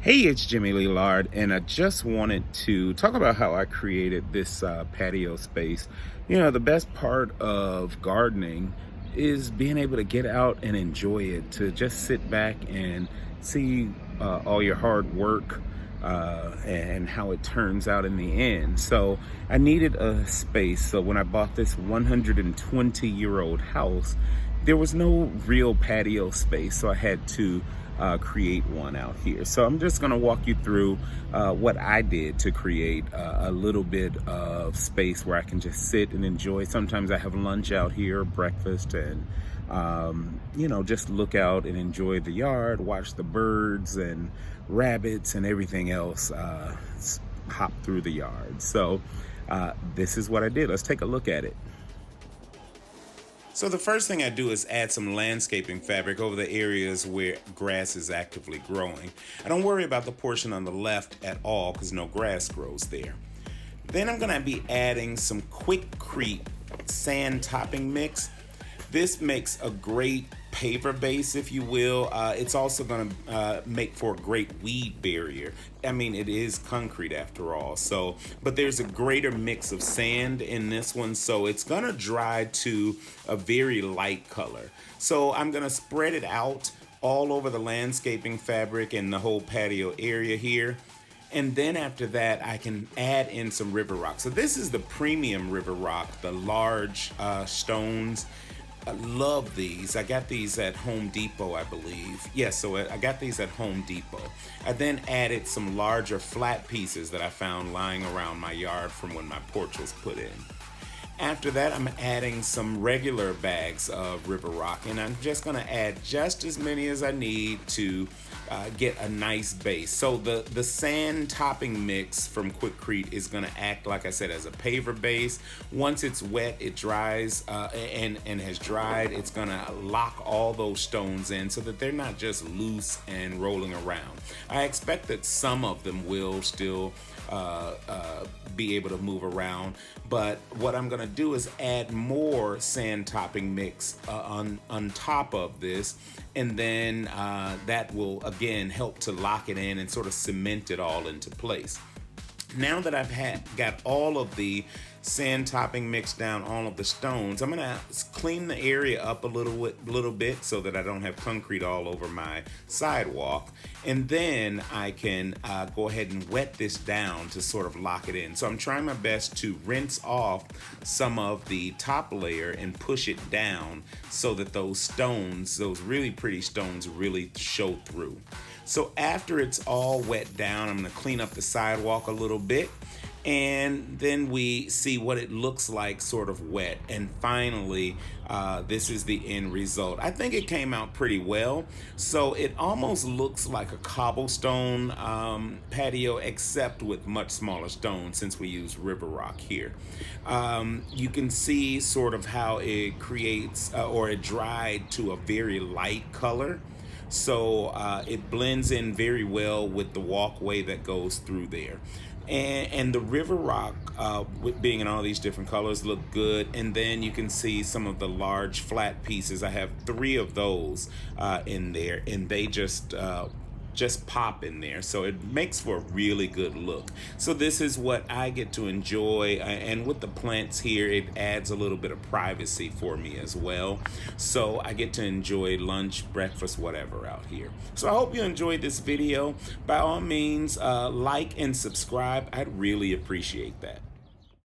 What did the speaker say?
Hey, it's Jimmy Lee Lard, and I just wanted to talk about how I created this patio space. You know, the best part of gardening is being able to get out and enjoy it, to just sit back and see all your hard work and how it turns out in the end. So I needed a space. So when I bought this 120-year-old house, there was no real patio space, so I had to create one out here. So I'm just gonna walk you through what I did to create a little bit of space where I can just sit and enjoy. Sometimes I have lunch out here, breakfast, and you know, just look out and enjoy the yard, watch the birds and rabbits and everything else hop through the yard. So this is what I did. Let's take a look at it. So the first thing I do is add some landscaping fabric over the areas where grass is actively growing. I don't worry about the portion on the left at all because no grass grows there. Then I'm going to be adding some Quikrete sand topping mix. This makes a great paver base, if you will. It's also going to make for a great weed barrier. I mean, it is concrete after all. So, but there's a greater mix of sand in this one, so it's going to dry to a very light color. So I'm going to spread it out all over the landscaping fabric and the whole patio area here. And then after that, I can add in some river rock. So this is the premium river rock, the large stones. I love these. I got these at Home Depot, I believe. Yes, so I got these at Home Depot. I then added some larger flat pieces that I found lying around my yard from when my porch was put in. After that, I'm adding some regular bags of river rock, and I'm just gonna add just as many as I need to get a nice base. So the sand topping mix from Quikrete is gonna act, like I said, as a paver base. Once it's wet, it dries and has dried, it's gonna lock all those stones in so that they're not just loose and rolling around. I expect that some of them will still be able to move around, but what I'm gonna do is add more sand topping mix on top of this, and then that will again help to lock it in and sort of cement it all into place. Now that I've got all of the sand topping mixed down, all of the stones, I'm gonna clean the area up a little bit so that I don't have concrete all over my sidewalk, and then I can go ahead and wet this down to sort of lock it in. So I'm trying my best to rinse off some of the top layer and push it down so that those stones, those really pretty stones, really show through. So after it's all wet down, I'm gonna clean up the sidewalk a little bit, and then we see what it looks like sort of wet. And finally, this is the end result. I think it came out pretty well. So it almost looks like a cobblestone patio, except with much smaller stones since we use river rock here. You can see sort of how it creates or it dried to a very light color. So it blends in very well with the walkway that goes through there. And the river rock, with being in all these different colors, look good. And then you can see some of the large flat pieces. I have 3 of those in there, and they just pop in there, so it makes for a really good look. So this is what I get to enjoy, and with the plants here, it adds a little bit of privacy for me as well. So I get to enjoy lunch, breakfast, whatever out here. So I hope you enjoyed this video. By all means, like and subscribe. I'd really appreciate that.